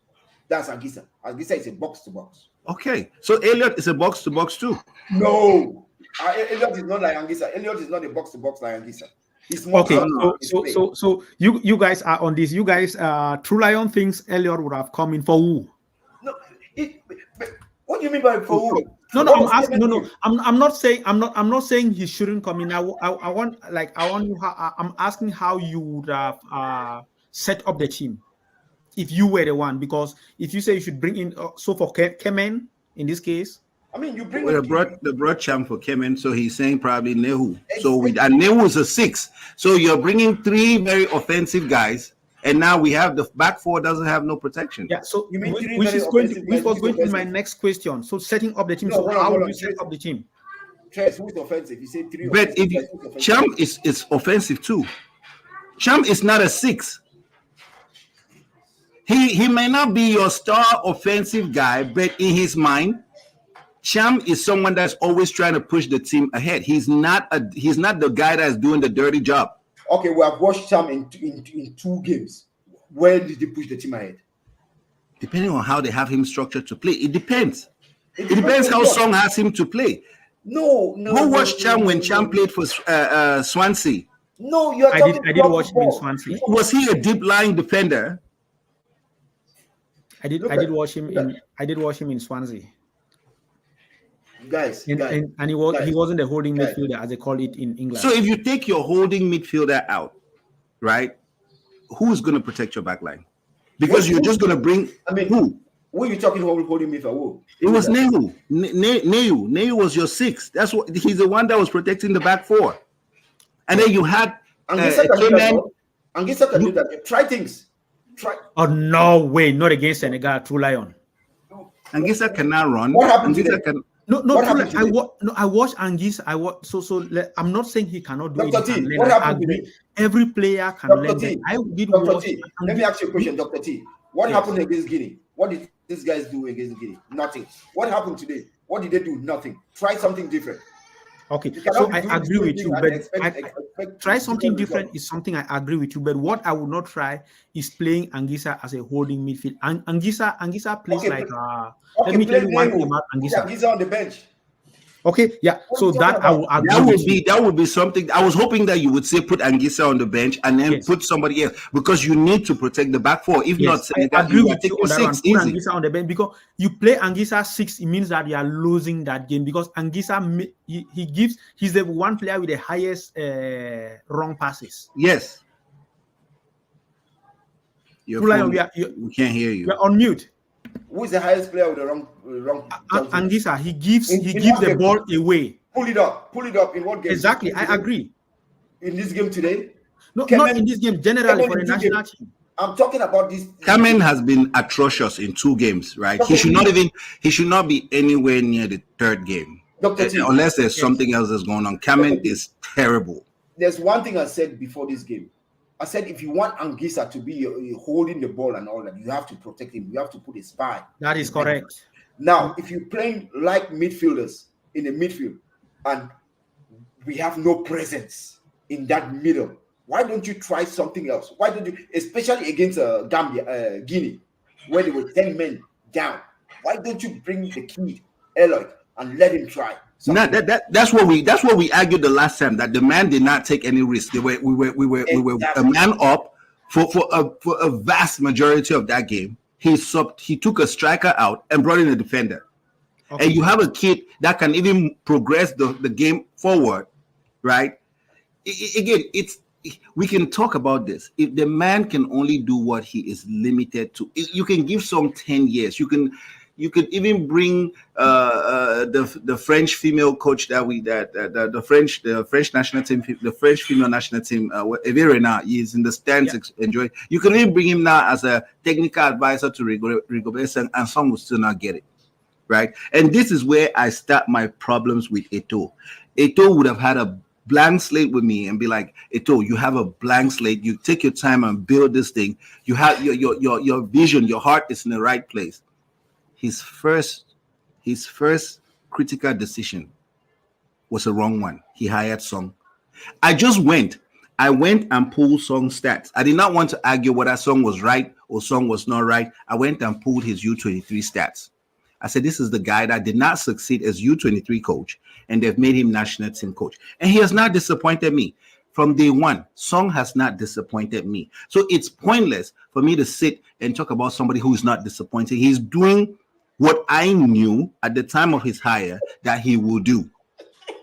That's Anguissa. Anguissa is a box to box. Okay, so Elliot is a box to box too. No, Elliot is not like Anguissa. Elliot is not a box to box like Anguissa. He's more So you guys are on this. You guys, Tru3Lion thinks Elliot would have come in for who? No, what do you mean by for who? No, I'm not saying he shouldn't come in. I'm asking how you would have set up the team if you were the one, because if you say you should bring in so for Kemen in this case, I mean, you bring the broad champ for Kemen, so he's saying probably Nehu. So and Nehu is a 6. So you're bringing 3 very offensive guys, and now we have the back 4 doesn't have no protection. Yeah. So which was going to be my next question. So setting up the team. So how will you set up the team? Treize, who's offensive? You say 3. But if Champ is offensive too. Champ is not a 6. He may not be your star offensive guy, but in his mind, Cham is someone that's always trying to push the team ahead. He's not the guy that's doing the dirty job. Okay, we have watched Cham in 2 games. Where did he push the team ahead? Depending on how they have him structured to play, it depends. It depends how Song has him to play. No. Go watch Cham when Cham played for Swansea. No, you are talking. I did watch him in Swansea. Was he a deep lying defender? I did watch him in Swansea. Guys, and he wasn't a holding midfielder as they call it in England. So if you take your holding midfielder out, right, who's going to protect your back line? Because you're just going to bring who? Who are you talking about holding midfielder? Who? It was Nehu. Nehu was your sixth. That's what he's the one that was protecting the back four. And then you had Angisa can do that. Try things. Try. Oh no way! Not against Senegal. Tru3Lion. Angisa cannot run. What happened Angisa today? I watched Angisa. I'm not saying he cannot do Dr. it. T, what happened today? Every player can Dr. learn. T, I did Dr. watch. T, let me ask you a question, Dr. T. What happened against Guinea? What did these guys do against Guinea? Nothing. What happened today? What did they do? Nothing. Try something different. Okay, so I agree with you, but try something different is something I agree with you. But what I would not try is playing Angisa as a holding midfield. Angisa plays let me tell you one thing about Angisa. Angisa on the bench. Okay, yeah. So that I will agree. That would be something. I was hoping that you would say put Angisa on the bench and then put somebody else because you need to protect the back four. If not, I agree with you on that one. Put Angisa on the bench because you play Angisa 6. It means that you are losing that game because Angisa he's the one player with the highest wrong passes. Yes. We can't hear you. You're on mute. Who is the highest player with the wrong? Angisa, he gives the ball away. Pull it up in what game? Exactly, I agree. In this game today? No, not in this game. Generally for the national team. I'm talking about this. Cameroon has been atrocious in 2 games, right? He should not be anywhere near the 3rd game, unless there's something else that's going on. Cameroon is terrible. There's one thing I said before this game. I said, if you want Angisa to be holding the ball and all that, you have to protect him. You have to put a spy. That is correct. Now, if you're playing like midfielders in the midfield and we have no presence in that middle, why don't you try something else? Why don't you, especially against Guinea, where there were 10 men down, why don't you bring the kid, Eloy, and let him try? That's what we argued the last time, that the man did not take any risk. We were a man up for a vast majority of that game. He took a striker out and brought in a defender. Okay. And you have a kid that can even progress the game forward, right? We can talk about this. If the man can only do what he is limited to, you can give some 10 years. You could even bring the French female coach the French national team, the French female national team. Everina is in the stands enjoy. You can even bring him now as a technical advisor to Rigobert, and some will still not get it, right? And this is where I start my problems with Eto'o. Eto'o would have had a blank slate with me and be like, Eto'o, you have a blank slate. You take your time and build this thing. You have your vision, your heart is in the right place. His first critical decision was a wrong one. He hired Song. I went and pulled Song's stats. I did not want to argue whether Song was right or Song was not right. I went and pulled his U23 stats. I said, this is the guy that did not succeed as U23 coach, and they've made him national team coach. And he has not disappointed me. From day one, Song has not disappointed me. So it's pointless for me to sit and talk about somebody who is not disappointed. He's doing what I knew at the time of his hire that he will do,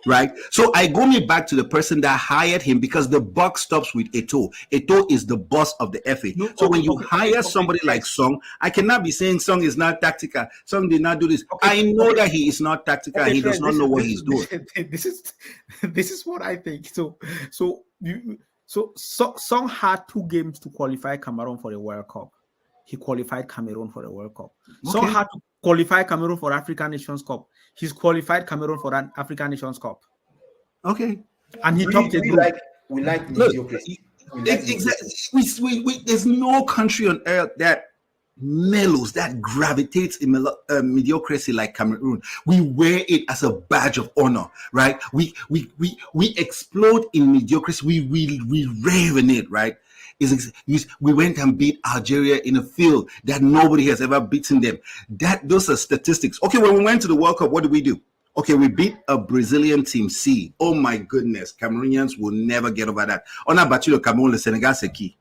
right? So I go back to the person that hired him because the buck stops with Eto'o. Eto'o is the boss of the FA. So when you hire somebody like Song, I cannot be saying Song is not tactical. Song did not do this. I know that he is not tactical. He does not know what he's doing. This is what I think. So Song had 2 games to qualify Cameroon for the World Cup. He qualified Cameroon for the World Cup. Okay. Song had to qualify Cameroon for African Nations Cup. He's qualified Cameroon for an African Nations Cup. Okay. And he topped it. We like mediocrity. Exactly. There's no country on earth that mellows, that gravitates in mediocrity like Cameroon. We wear it as a badge of honor, right? We explode in mediocrity. We rave in it, right? We went and beat Algeria in a field that nobody has ever beaten them. Those are statistics. Okay, when we went to the World Cup, what did we do? Okay, we beat a Brazilian team C. Oh my goodness, Cameroonians will never get over that. On a battu le Cameroun, le Sénégal, c'est qui?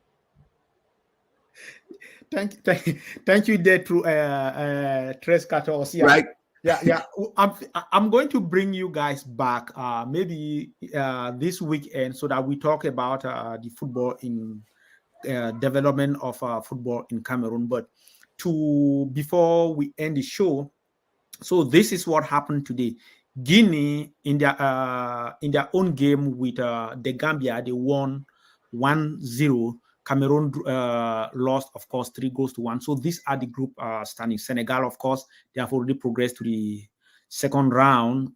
Thank you, there through Treize, Quartoze. Yeah. Right? Yeah. I'm going to bring you guys back maybe this weekend so that we talk about the football in development of football in Cameroon. But before we end the show, so this is what happened today. Guinea in their own game with the Gambia, they won 1-0. Cameroon lost, of course, 3-1. So these are the group standings. Senegal, of course, they have already progressed to the second round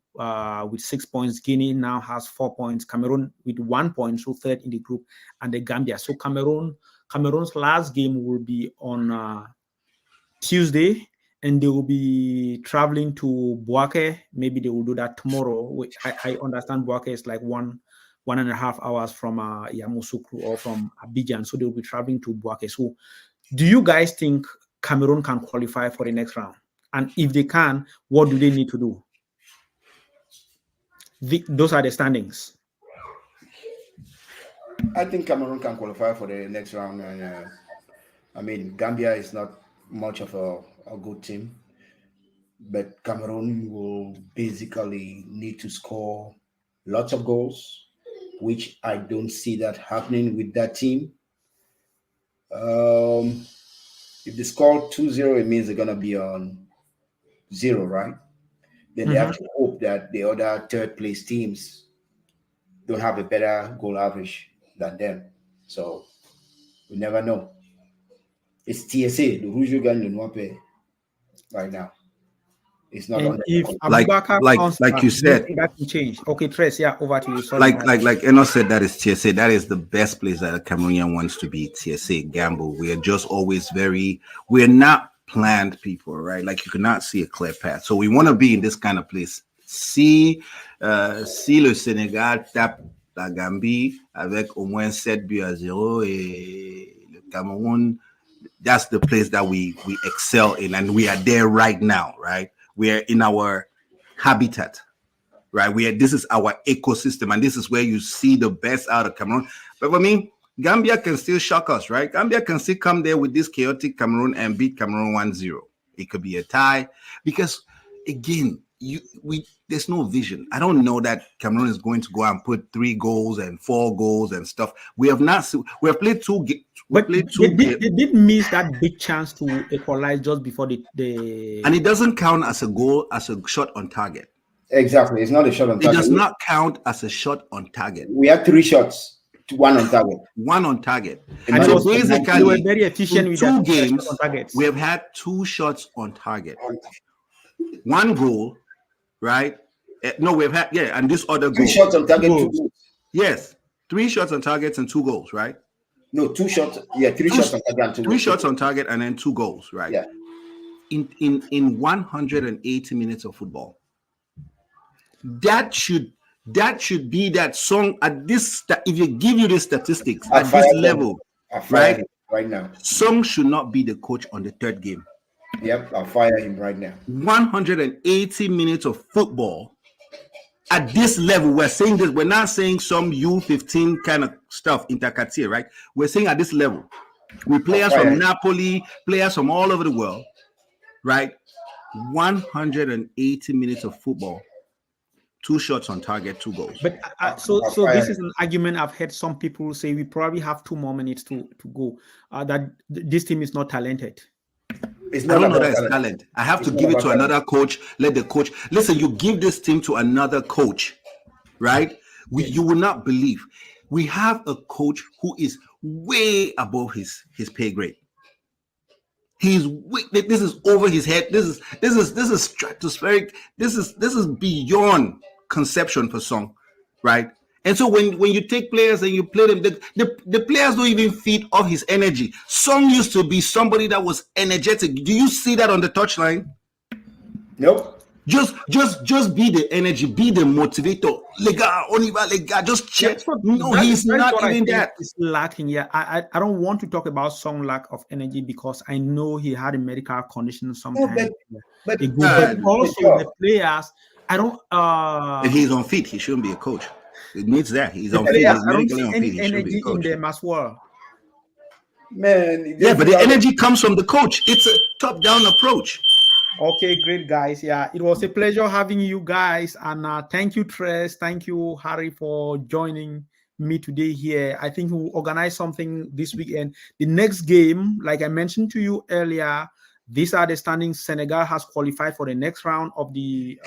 with 6 points. Guinea now has 4 points. Cameroon with 1 point, so third in the group, and the Gambia. So Cameroon's last game will be on Tuesday, and they will be traveling to Bouaké. Maybe they will do that tomorrow. Which I understand Bouaké is like 1.5 hours from Yamoussoukro or from Abidjan. So they will be traveling to Bouaké. So do you guys think Cameroon can qualify for the next round? And if they can, what do they need to do? Those are the standings. I think Cameroon can qualify for the next round. And I mean, Gambia is not much of a good team, but Cameroon will basically need to score lots of goals, which I don't see that happening with that team. If they score 2-0, it means they're going to be on 0, right? Then they have to hope that the other third place teams don't have a better goal average than them. So we never know. It's TSA, the Rouge Gang le Noir Pair, right now. It's not on if like you said, that can change. Okay, Treize, yeah, over to you. Sorry, like Eno said, that is TSA. That is the best place that a Cameroonian wants to be. TSA gamble. We are just always we're not planned people, right? Like you cannot see a clear path. So we want to be in this kind of place. Si le Sénégal tape la Gambie avec au moins 7-0 et le Cameroun, that's the place that we excel in, and we are there right now, right? We are in our habitat, right? This is our ecosystem, and this is where you see the best out of Cameroon. But for me, Gambia can still shock us, right? Gambia can still come there with this chaotic Cameroon and beat Cameroon 1-0. It could be a tie because, again, there's no vision. I don't know that Cameroon is going to go and put 3 goals and 4 goals and stuff. We have played 2 games. But they did miss that big chance to equalize just before the and it doesn't count as a goal, as a shot on target. Exactly, it's not a shot on target. It does not count as a shot on target. We had 3 shots, 1 on target. 1 on target. And so basically, we were very efficient with 2 games. On targets. We have had 2 shots on target, 1 goal, right? No, we've had and this other 3 goal. shots on target, 2 goals. Yes, 3 shots on targets and 2 goals, right? No, 2 shots. Yeah, 3 shots on target and 2 goals. 3 shots on target and then 2 goals, right? Yeah. In 180 minutes of football, that should be that song at this. If you give you the statistics at this level, right now, Song should not be the coach on the 3rd game. Yep, I'll fire him right now. 180 minutes of football at this level. We're saying this. We're not saying some U15 kind of stuff, intercategory, right? We're saying at this level, with players from Napoli, players from all over the world, right? 180 minutes of football, 2 shots on target, 2 goals. But so this is an argument I've heard some people say we probably have 2 more minutes to go. That this team is not talented. I don't know that it's talent. I have to give it to another coach. Let the coach listen. You give this team to another coach, right? You will not believe. We have a coach who is way above his pay grade. This is over his head. This is stratospheric. This is beyond conception for Song, right? And so when you take players and you play them, the players don't even feed off his energy. Song used to be somebody that was energetic. Do you see that on the touchline? Nope. Just be the energy, be the motivator. Lega, just check. He's not even that. It's lacking. Yeah, I don't want to talk about Song lack of energy because I know he had a medical condition sometimes. But also the players I don't. If he's unfit, he shouldn't be a coach. It needs that. He's unfit. Players, He's I don't medically see unfit. any He shouldn't be a energy in coach. them as well. Man, Yeah, but the energy comes from the coach. It's a top-down approach. Okay, great, guys. Yeah, it was a pleasure having you guys. And thank you, Treize. Thank you, Harry, for joining me today here. I think we'll organize something this weekend. The next game, like I mentioned to you earlier, these are the standings. Senegal has qualified for the next round of the